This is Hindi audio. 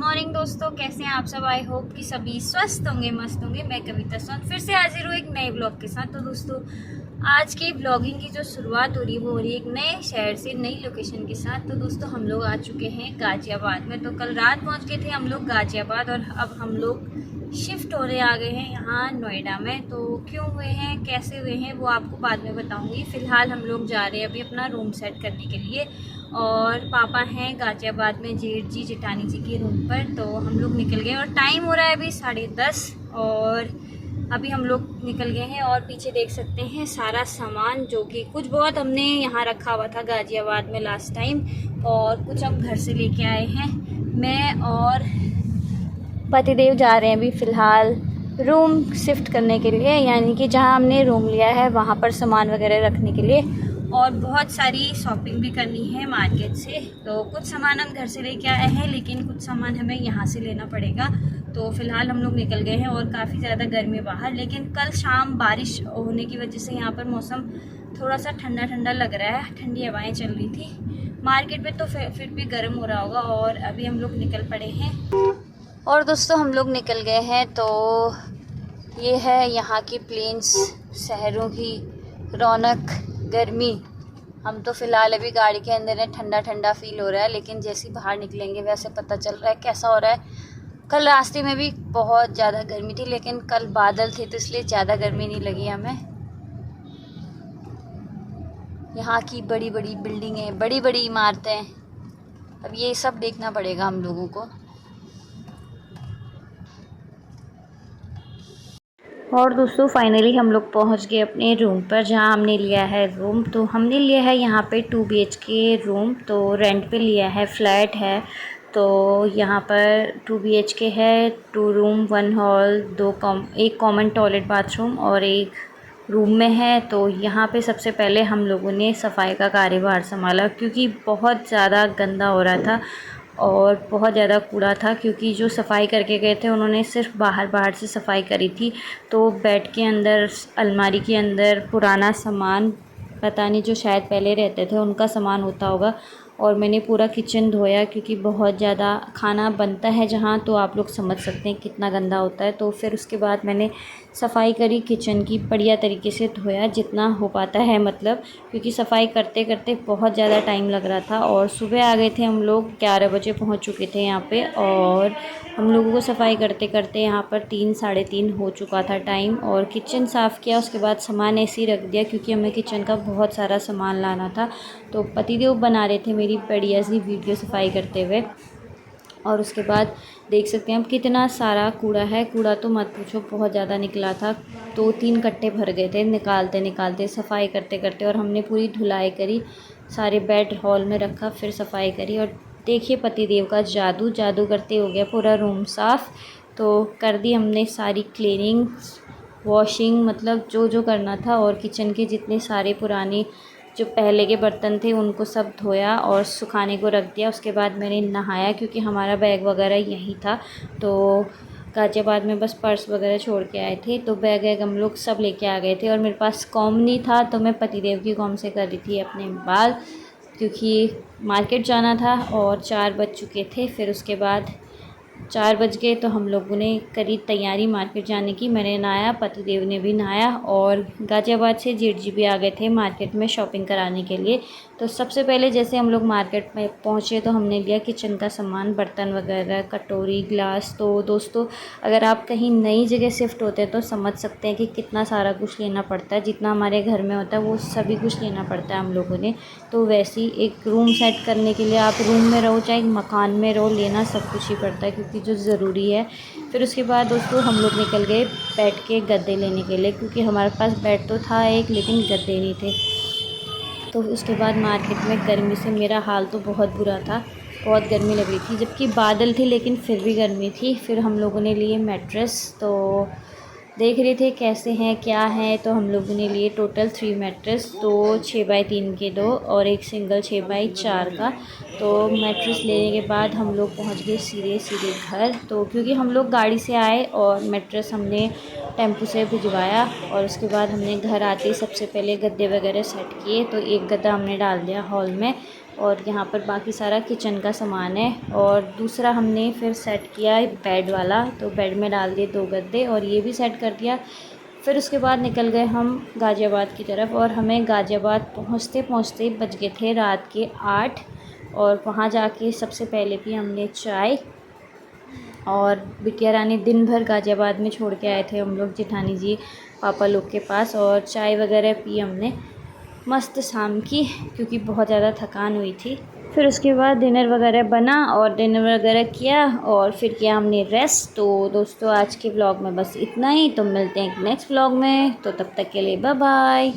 मॉर्निंग दोस्तों, कैसे हैं आप सब। आई होप कि सभी स्वस्थ होंगे, मस्त होंगे। मैं कविता सोन फिर से हाजिर हूँ एक नए ब्लॉग के साथ। तो दोस्तों, आज की ब्लॉगिंग की जो शुरुआत हो रही है वो हो रही है एक नए शहर से, नई लोकेशन के साथ। तो दोस्तों, हम लोग आ चुके हैं गाजियाबाद में। तो कल रात पहुँच गए थे हम लोग गाजियाबाद और अब हम लोग शिफ्ट होने आ गए हैं यहाँ नोएडा में। तो क्यों हुए हैं, कैसे हुए हैं, वो आपको बाद में बताऊँगी। फ़िलहाल हम लोग जा रहे हैं अभी अपना रूम सेट करने के लिए। और पापा हैं गाजियाबाद में जेठ जी जेठानी जी के रूम पर। तो हम लोग निकल गए और टाइम हो रहा है अभी 10:30 और अभी हम लोग निकल गए हैं। और पीछे देख सकते हैं सारा सामान जो कि कुछ बहुत हमने यहाँ रखा हुआ था गाजियाबाद में लास्ट टाइम, और कुछ हम घर से लेके आए हैं। मैं और पतिदेव जा रहे हैं अभी फ़िलहाल रूम शिफ्ट करने के लिए, यानी कि जहाँ हमने रूम लिया है वहाँ पर सामान वगैरह रखने के लिए। और बहुत सारी शॉपिंग भी करनी है मार्केट से। तो कुछ सामान हम घर से लेके आए हैं, लेकिन कुछ सामान हमें यहाँ से लेना पड़ेगा। तो फ़िलहाल हम लोग निकल गए हैं और काफ़ी ज़्यादा गर्मी बाहर, लेकिन कल शाम बारिश होने की वजह से यहाँ पर मौसम थोड़ा सा ठंडा ठंडा लग रहा है। ठंडी हवाएँ चल रही थी। मार्केट में तो फिर भी गर्म हो रहा होगा। और अभी हम लोग निकल पड़े हैं। और दोस्तों, हम लोग निकल गए हैं। तो ये है यहाँ की प्लेन्स, शहरों की रौनक, गर्मी। हम तो फ़िलहाल अभी गाड़ी के अंदर है, ठंडा ठंडा फील हो रहा है, लेकिन जैसे ही बाहर निकलेंगे वैसे पता चल रहा है कैसा हो रहा है। कल रास्ते में भी बहुत ज़्यादा गर्मी थी, लेकिन कल बादल थे तो इसलिए ज़्यादा गर्मी नहीं लगी हमें। यहाँ की बड़ी बड़ी बिल्डिंगें, बड़ी बड़ी इमारतें, अब ये सब देखना पड़ेगा हम लोगों को। और दोस्तों, फाइनली हम लोग पहुंच गए अपने रूम पर, जहां हमने लिया है रूम। तो हमने लिया है यहाँ पे 2 BHK रूम। तो रेंट पे लिया है, फ्लैट है। तो यहाँ पर 2 BHK है, 2 रूम 1 हॉल, एक कॉमन टॉयलेट बाथरूम और एक रूम में है। तो यहाँ पे सबसे पहले हम लोगों ने सफाई का कार्यभार संभाला, क्योंकि बहुत ज़्यादा गंदा हो रहा था और बहुत ज़्यादा कूड़ा था। क्योंकि जो सफाई करके गए थे उन्होंने सिर्फ बाहर से सफाई करी थी। तो बेड के अंदर, अलमारी के अंदर पुराना सामान, पता नहीं जो शायद पहले रहते थे उनका सामान होता होगा। और मैंने पूरा किचन धोया, क्योंकि बहुत ज़्यादा खाना बनता है जहाँ, तो आप लोग समझ सकते हैं कितना गंदा होता है। तो फिर उसके बाद मैंने सफाई करी किचन की, बढ़िया तरीके से धोया जितना हो पाता है, मतलब क्योंकि सफाई करते करते बहुत ज़्यादा टाइम लग रहा था। और सुबह आ गए थे हम लोग, 11 बजे पहुँच चुके थे यहाँ पे। और हम लोगों को सफाई करते करते यहाँ पर 3 साढ़े 3 हो चुका था टाइम। और किचन साफ़ किया, उसके बाद सामान ऐसे ही रख दिया, क्योंकि हमें किचन का बहुत सारा सामान लाना था। तो पतिदेव बना रहे थे मेरी बढ़िया सी वीडियो सफाई करते हुए। और उसके बाद देख सकते हैं अब कितना सारा कूड़ा है। कूड़ा तो मत पूछो, बहुत ज़्यादा निकला था। 2-3 कट्टे भर गए थे निकालते निकालते, सफाई करते करते। और हमने पूरी धुलाई करी, सारे बेड हॉल में रखा, फिर सफाई करी। और देखिए पतिदेव का जादू, जादू करते हो गया पूरा रूम साफ़। तो कर दी हमने सारी क्लीनिंग, वॉशिंग, मतलब जो जो करना था। और किचन के जितने सारे पुराने जो पहले के बर्तन थे उनको सब धोया और सुखाने को रख दिया। उसके बाद मैंने नहाया, क्योंकि हमारा बैग वगैरह यहीं था। तो गाजियाबाद में बस पर्स वगैरह छोड़ के आए थे, तो बैग वैग हम लोग सब लेके आ गए थे। और मेरे पास कॉम नहीं था, तो मैं पतिदेव की कॉम से कर रही थी अपने बाल, क्योंकि मार्केट जाना था और 4 बज चुके थे। फिर उसके बाद 4 बज गए तो हम लोगों ने करी तैयारी मार्केट जाने की। मैंने नहाया, पतिदेव ने भी नहाया। और गाजियाबाद से जेठ जी भी आ गए थे मार्केट में शॉपिंग कराने के लिए। तो सबसे पहले जैसे हम लोग मार्केट में पहुँचे तो हमने लिया किचन का सामान, बर्तन वगैरह, कटोरी, ग्लास। तो दोस्तों, अगर आप कहीं नई जगह शिफ्ट होते हैं तो समझ सकते हैं कि कितना सारा कुछ लेना पड़ता है। जितना हमारे घर में होता है वो सभी कुछ लेना पड़ता है हम लोगों ने। तो वैसे ही एक रूम सेट करने के लिए, आप रूम में रहो चाहे मकान में रहो, लेना सब कुछ ही पड़ता है, क्योंकि जो ज़रूरी है। फिर उसके बाद दोस्तों हम लोग निकल गए बेड के गद्दे लेने के लिए, क्योंकि हमारे पास बेड तो था एक, लेकिन गद्दे नहीं थे। तो उसके बाद मार्केट में गर्मी से मेरा हाल तो बहुत बुरा था, बहुत गर्मी लग रही थी, जबकि बादल थे लेकिन फिर भी गर्मी थी। फिर हम लोगों ने लिए मैट्रेस। तो देख रहे थे कैसे हैं क्या है। तो हम लोगों ने लिए टोटल 3 मैट्रेस, 2 6x3 के 2 और एक सिंगल 6x4 का। तो मैट्रेस लेने के बाद हम लोग पहुंच गए सीधे सीधे घर। तो क्योंकि हम लोग गाड़ी से आए और मैट्रेस हमने टेम्पो से भिजवाया, और उसके बाद हमने घर आते ही सबसे पहले गद्दे वगैरह सेट किए। तो एक गद्दा हमने डाल दिया हॉल में, और यहाँ पर बाकी सारा किचन का सामान है। और दूसरा हमने फिर सेट किया है बेड वाला, तो बेड में डाल दिए 2 गद्दे और ये भी सेट कर दिया। फिर उसके बाद निकल गए हम गाज़ियाबाद की तरफ और हमें गाज़ियाबाद पहुँचते पहुँचते बज गए थे रात के 8। और वहाँ जाके सबसे पहले पी हमने चाय। और बिटिया रानी दिन भर गाज़ियाबाद में छोड़ के आए थे हम लोग जेठानी जी पापा लोग के पास, और चाय वगैरह पी हमने मस्त शाम की, क्योंकि बहुत ज़्यादा थकान हुई थी। फिर उसके बाद डिनर वगैरह बना और डिनर वगैरह किया और फिर किया हमने रेस्ट। तो दोस्तों आज के व्लॉग में बस इतना ही, तो मिलते हैं एक नेक्स्ट व्लॉग में, तो तब तक के लिए बाय बाय।